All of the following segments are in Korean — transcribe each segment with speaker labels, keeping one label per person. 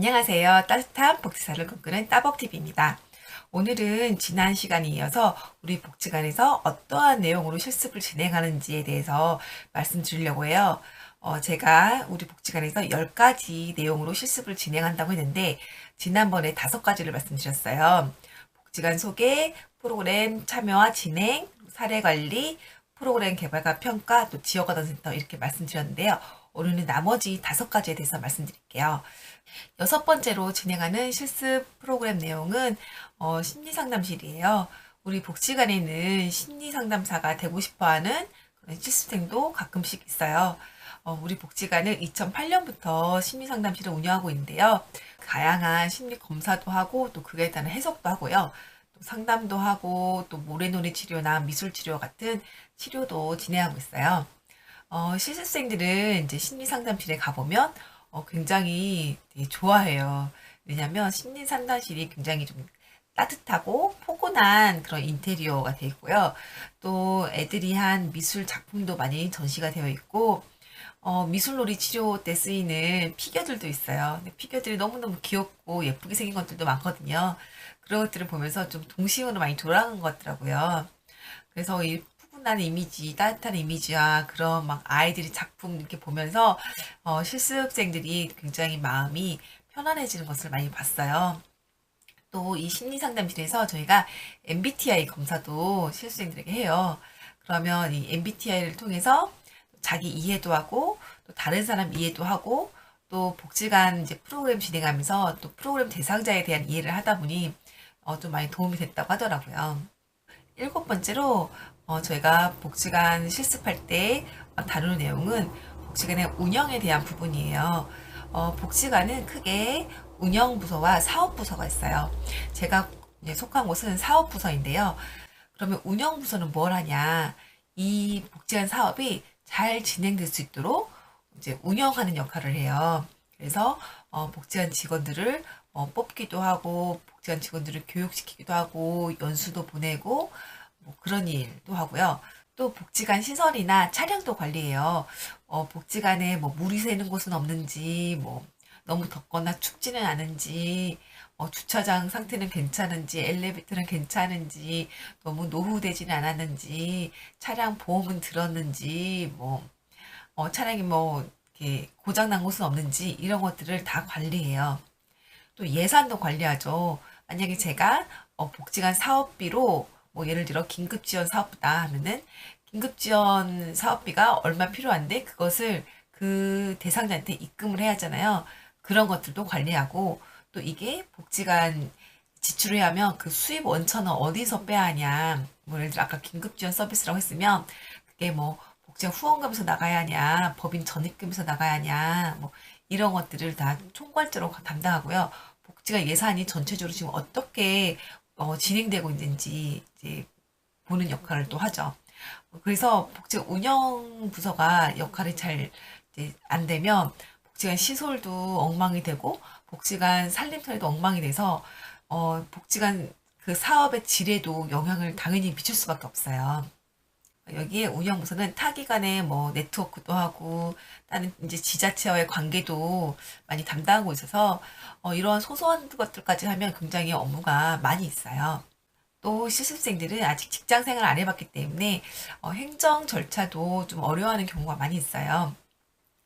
Speaker 1: 안녕하세요. 따뜻한 복지사를 꿈꾸는 따복TV입니다. 오늘은 지난 시간에 이어서 우리 복지관에서 어떠한 내용으로 실습을 진행하는지에 대해서 말씀드리려고 해요. 제가 우리 복지관에서 10가지 내용으로 실습을 진행한다고 했는데 지난번에 5가지를 말씀드렸어요. 복지관 소개, 프로그램 참여와 진행, 사례관리, 프로그램 개발과 평가, 또 지역어던센터 이렇게 말씀드렸는데요. 오늘은 나머지 5가지에 대해서 말씀드릴게요. 6번째로 진행하는 실습 프로그램 내용은 심리상담실이에요. 우리 복지관에는 심리상담사가 되고 싶어하는 그런 실습생도 가끔씩 있어요. 우리 복지관은 2008년부터 심리상담실을 운영하고 있는데요. 다양한 심리 검사도 하고 또 그에 따른 해석도 하고요. 또 상담도 하고 또 모래놀이 치료나 미술 치료 같은 치료도 진행하고 있어요. 실습생들은 이제 심리상담실에 가보면 굉장히 되게 좋아해요. 왜냐면 심리상담실이 굉장히 좀 따뜻하고 포근한 그런 인테리어가 되어 있고요. 또 애들이 한 미술 작품도 많이 전시가 되어 있고, 미술놀이 치료 때 쓰이는 피겨들도 있어요. 근데 피겨들이 너무너무 귀엽고 예쁘게 생긴 것들도 많거든요. 그런 것들을 보면서 좀 동심으로 많이 돌아간 것 같더라고요. 그래서 이 푸근한 이미지, 따뜻한 이미지와 그런 막 아이들이 작품 이렇게 보면서 실습생들이 굉장히 마음이 편안해지는 것을 많이 봤어요. 또 이 심리상담실에서 저희가 MBTI 검사도 실습생들에게 해요. 그러면 이 MBTI를 통해서 자기 이해도 하고 또 다른 사람 이해도 하고 또 복지관 이제 프로그램 진행하면서 또 프로그램 대상자에 대한 이해를 하다 보니 좀 많이 도움이 됐다고 하더라고요. 7번째로 저희가 복지관 실습할 때 다루는 내용은 복지관의 운영에 대한 부분이에요. 복지관은 크게 운영부서와 사업부서가 있어요. 제가 이제 속한 곳은 사업부서인데요. 그러면 운영부서는 뭘 하냐? 이 복지관 사업이 잘 진행될 수 있도록 이제 운영하는 역할을 해요. 그래서 복지관 직원들을 뽑기도 하고 복지관 직원들을 교육시키기도 하고 연수도 보내고 뭐 그런 일도 하고요. 또 복지관 시설이나 차량도 관리해요. 복지관에 뭐 물이 새는 곳은 없는지, 뭐 너무 덥거나 춥지는 않은지, 주차장 상태는 괜찮은지, 엘리베이터는 괜찮은지, 너무 노후되지는 않았는지, 차량 보험은 들었는지, 뭐 차량이 뭐 이렇게 고장난 곳은 없는지 이런 것들을 다 관리해요. 또 예산도 관리하죠. 만약에 제가 복지관 사업비로 뭐 예를 들어 긴급지원 사업부다 하면은 긴급지원 사업비가 얼마 필요한데 그것을 그 대상자한테 입금을 해야 하잖아요. 그런 것들도 관리하고 또 이게 복지관 지출을 하면 그 수입 원천은 어디서 빼야 하냐. 뭐 예를 들어 아까 긴급지원 서비스라고 했으면 그게 뭐 복지관 후원금에서 나가야 하냐, 법인 전입금에서 나가야 하냐, 뭐 이런 것들을 다 총괄적으로 담당하고요. 복지관 예산이 전체적으로 지금 어떻게 진행되고 있는지 이제 보는 역할을 또 하죠. 그래서 복지관 운영 부서가 역할이 잘 이제 안 되면 복지관 시설도 엉망이 되고 복지관 살림살이도 엉망이 돼서 복지관 그 사업의 질에도 영향을 당연히 미칠 수밖에 없어요. 여기에 운영부서는 타기 간의 뭐 네트워크도 하고 다른 이제 지자체와의 관계도 많이 담당하고 있어서 이런 소소한 것들까지 하면 굉장히 업무가 많이 있어요. 또 실습생들은 아직 직장 생활 안 해봤기 때문에 행정 절차도 좀 어려워하는 경우가 많이 있어요.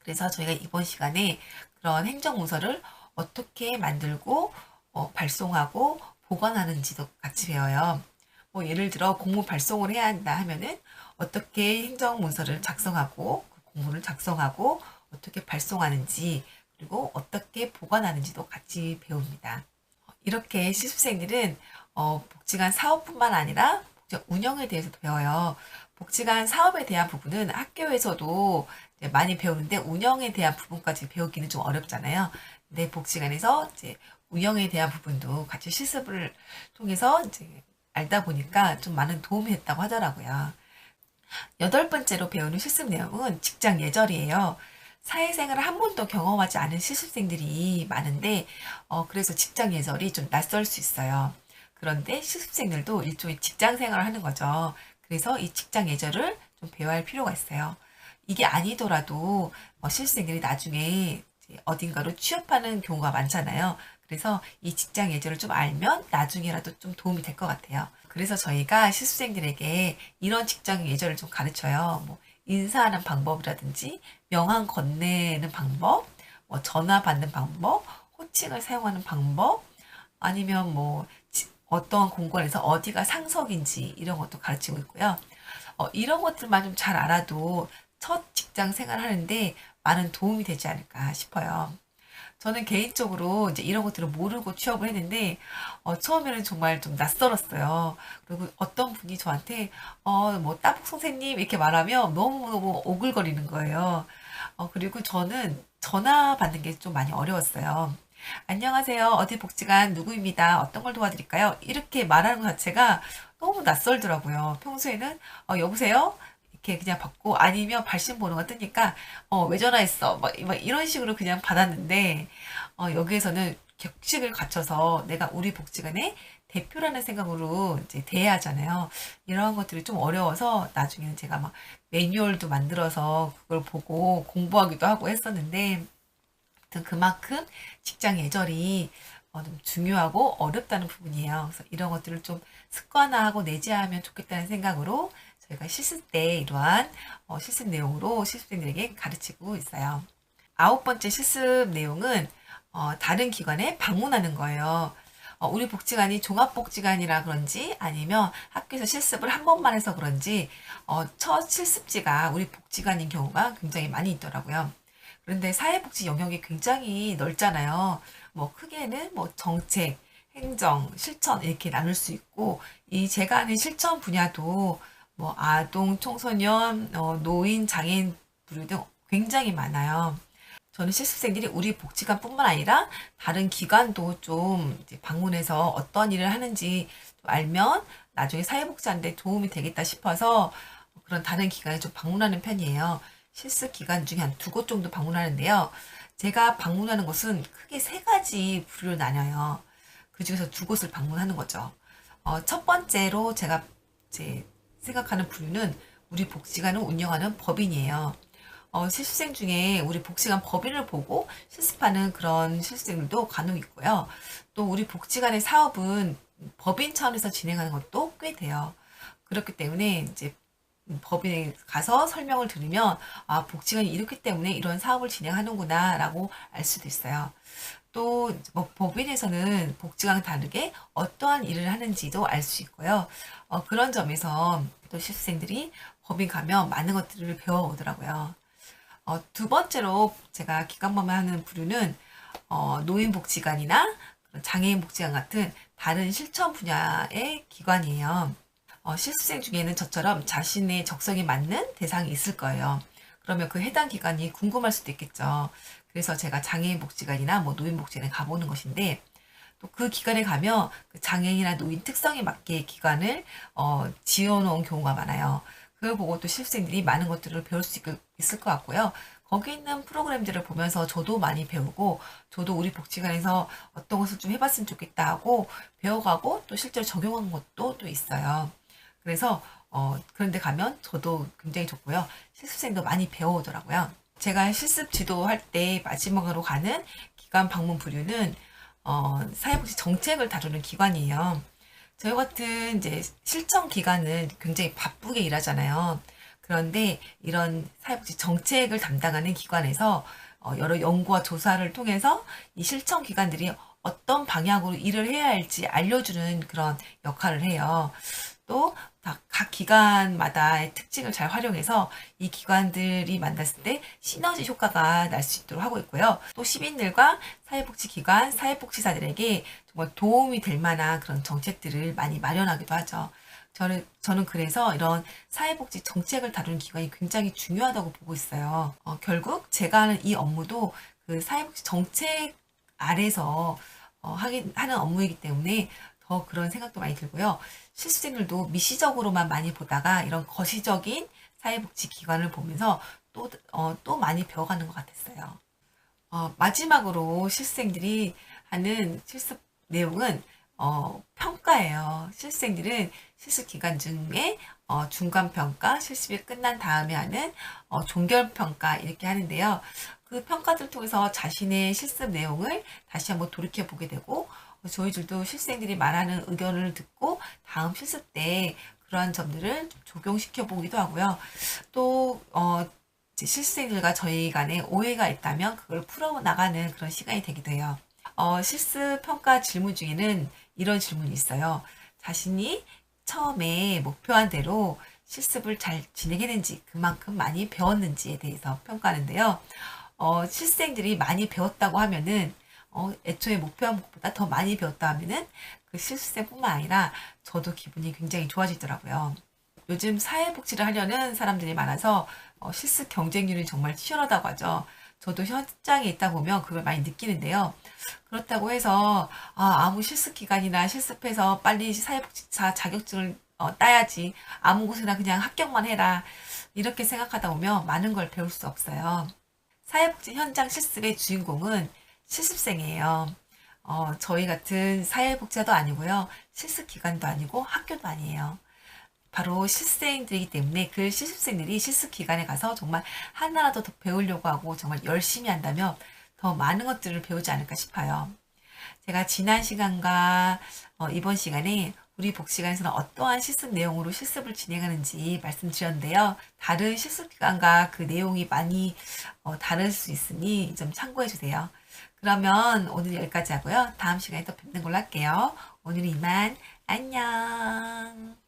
Speaker 1: 그래서 저희가 이번 시간에 그런 행정 문서를 어떻게 만들고 발송하고 보관하는지도 같이 배워요. 뭐 예를 들어 공문 발송을 해야 한다 하면은 어떻게 행정 문서를 작성하고 그 공문을 작성하고 어떻게 발송하는지 그리고 어떻게 보관하는지도 같이 배웁니다. 이렇게 실습생들은 복지관 사업뿐만 아니라 복지관 운영에 대해서도 배워요. 복지관 사업에 대한 부분은 학교에서도 이제 많이 배우는데 운영에 대한 부분까지 배우기는 좀 어렵잖아요. 근데 복지관에서 이제 운영에 대한 부분도 같이 실습을 통해서 이제 알다 보니까 좀 많은 도움이 됐다고 하더라고요. 8번째로 배우는 실습 내용은 직장 예절이에요. 사회생활을 한 번도 경험하지 않은 실습생들이 많은데, 그래서 직장 예절이 좀 낯설 수 있어요. 그런데 실습생들도 일종의 직장 생활을 하는 거죠. 그래서 이 직장 예절을 좀 배워야 할 필요가 있어요. 이게 아니더라도 실습생들이 나중에 이제 어딘가로 취업하는 경우가 많잖아요. 그래서 이 직장 예절을 좀 알면 나중에라도 좀 도움이 될 것 같아요. 그래서 저희가 실습생들에게 이런 직장 예절을 좀 가르쳐요. 뭐 인사하는 방법이라든지 명함 건네는 방법, 뭐 전화 받는 방법, 호칭을 사용하는 방법, 아니면 뭐 어떤 공간에서 어디가 상석인지 이런 것도 가르치고 있고요. 이런 것들만 좀 잘 알아도 첫 직장 생활 하는데 많은 도움이 되지 않을까 싶어요. 저는 개인적으로 이제 이런 것들을 모르고 취업을 했는데, 처음에는 정말 좀 낯설었어요. 그리고 어떤 분이 저한테, 뭐, 따복 선생님 이렇게 말하면 너무너무 오글거리는 거예요. 그리고 저는 전화 받는 게 좀 많이 어려웠어요. 안녕하세요. 어디 복지관 누구입니다. 어떤 걸 도와드릴까요? 이렇게 말하는 것 자체가 너무 낯설더라고요. 평소에는, 여보세요? 이렇게 그냥 받고 아니면 발신 번호가 뜨니까 왜 전화했어? 막 이런 식으로 그냥 받았는데 여기에서는 격식을 갖춰서 내가 우리 복지관의 대표라는 생각으로 이제 대해야 하잖아요. 이런 것들이 좀 어려워서 나중에는 제가 막 매뉴얼도 만들어서 그걸 보고 공부하기도 하고 했었는데 아무튼 그만큼 직장 예절이 좀 중요하고 어렵다는 부분이에요. 그래서 이런 것들을 좀 습관화하고 내재하면 좋겠다는 생각으로 저희가 실습 때 이러한 실습 내용으로 실습생들에게 가르치고 있어요. 아홉 번째 실습 내용은 다른 기관에 방문하는 거예요. 우리 복지관이 종합복지관이라 그런지 아니면 학교에서 실습을 한 번만 해서 그런지 첫 실습지가 우리 복지관인 경우가 굉장히 많이 있더라고요. 그런데 사회복지 영역이 굉장히 넓잖아요. 뭐 크게는 뭐 정책, 행정, 실천 이렇게 나눌 수 있고 이 제가 아는 실천 분야도 뭐 아동, 청소년, 노인, 장애인 부류 등 굉장히 많아요. 저는 실습생들이 우리 복지관뿐만 아니라 다른 기관도 좀 이제 방문해서 어떤 일을 하는지 좀 알면 나중에 사회복지하는데 도움이 되겠다 싶어서 그런 다른 기관에 좀 방문하는 편이에요. 실습 기간 중에 한 두 곳 정도 방문하는데요. 제가 방문하는 곳은 크게 세 가지 부류로 나뉘어요. 그 중에서 두 곳을 방문하는 거죠. 첫 번째로 제가 이제 생각하는 부류는 우리 복지관을 운영하는 법인이에요. 실습생 중에 우리 복지관 법인을 보고 실습하는 그런 실습생들도 간혹 있고요. 또 우리 복지관의 사업은 법인 차원에서 진행하는 것도 꽤 돼요. 그렇기 때문에 이제 법인에 가서 설명을 들으면 아, 복지관이 이렇기 때문에 이런 사업을 진행하는구나라고 알 수도 있어요. 또 뭐 법인에서는 복지관과 다르게 어떠한 일을 하는지도 알 수 있고요. 그런 점에서 또 실습생들이 법인 가면 많은 것들을 배워오더라고요. 두 번째로 제가 기관법만 하는 부류는 노인복지관이나 장애인복지관 같은 다른 실천 분야의 기관이에요. 실습생 중에는 저처럼 자신의 적성에 맞는 대상이 있을 거예요. 그러면 그 해당 기관이 궁금할 수도 있겠죠. 그래서 제가 장애인 복지관이나 뭐 노인 복지관에 가보는 것인데 또 그 기관에 가면 그 장애인이나 노인 특성에 맞게 기관을 지어놓은 경우가 많아요. 그걸 보고 또 실습생들이 많은 것들을 배울 수 있을 것 같고요. 거기 있는 프로그램들을 보면서 저도 많이 배우고 저도 우리 복지관에서 어떤 것을 좀 해봤으면 좋겠다 하고 배워가고 또 실제로 적용한 것도 또 있어요. 그래서 그런데 가면 저도 굉장히 좋고요. 실습생도 많이 배워오더라고요. 제가 실습 지도할 때 마지막으로 가는 기관 방문 부류는 사회복지 정책을 다루는 기관이에요. 저희 같은 이제 실천 기관은 굉장히 바쁘게 일하잖아요. 그런데 이런 사회복지 정책을 담당하는 기관에서 여러 연구와 조사를 통해서 이 실천 기관들이 어떤 방향으로 일을 해야 할지 알려주는 그런 역할을 해요. 또 각 기관마다의 특징을 잘 활용해서 이 기관들이 만났을 때 시너지 효과가 날 수 있도록 하고 있고요. 또 시민들과 사회복지기관, 사회복지사들에게 정말 도움이 될 만한 그런 정책들을 많이 마련하기도 하죠. 저는 그래서 이런 사회복지 정책을 다루는 기관이 굉장히 중요하다고 보고 있어요. 결국 제가 하는 이 업무도 그 사회복지 정책 아래서 하는 업무이기 때문에 더 그런 생각도 많이 들고요. 실습생들도 미시적으로만 많이 보다가 이런 거시적인 사회복지 기관을 보면서 또 많이 배워가는 것 같았어요. 마지막으로 실습생들이 하는 실습 내용은 평가예요. 실습생들은 실습 기간 중에 중간평가, 실습이 끝난 다음에 하는 종결평가 이렇게 하는데요. 그 평가들을 통해서 자신의 실습 내용을 다시 한번 돌이켜 보게 되고 저희들도 실생들이 말하는 의견을 듣고 다음 실습 때 그러한 점들을 좀 적용시켜 보기도 하고요. 또 이제 실습생들과 저희 간에 오해가 있다면 그걸 풀어나가는 그런 시간이 되기도 해요. 실습 평가 질문 중에는 이런 질문이 있어요. 자신이 처음에 목표한 대로 실습을 잘 진행했는지, 그만큼 많이 배웠는지에 대해서 평가하는데요. 실생들이 많이 배웠다고 하면은, 애초에 목표한 것보다 더 많이 배웠다 하면은 그 실습생뿐만 아니라 저도 기분이 굉장히 좋아지더라고요. 요즘 사회복지를 하려는 사람들이 많아서 실습 경쟁률이 정말 치열하다고 하죠. 저도 현장에 있다 보면 그걸 많이 느끼는데요. 그렇다고 해서 아무 실습 기간이나 실습해서 빨리 사회복지사 자격증을 따야지 아무 곳에나 그냥 합격만 해라 이렇게 생각하다 보면 많은 걸 배울 수 없어요. 사회복지 현장 실습의 주인공은 실습생이에요. 저희 같은 사회복지사도 아니고요. 실습 기관도 아니고 학교도 아니에요. 바로 실습생들이기 때문에 그 실습생들이 실습 기간에 가서 정말 하나라도 더 배우려고 하고 정말 열심히 한다면 더 많은 것들을 배우지 않을까 싶어요. 제가 지난 시간과 이번 시간에 우리 복지관에서는 어떠한 실습 내용으로 실습을 진행하는지 말씀드렸는데요. 다른 실습 기관과 그 내용이 많이 다를 수 있으니 좀 참고해 주세요. 그러면 오늘 여기까지 하고요. 다음 시간에 또 뵙는 걸로 할게요. 오늘은 이만 안녕.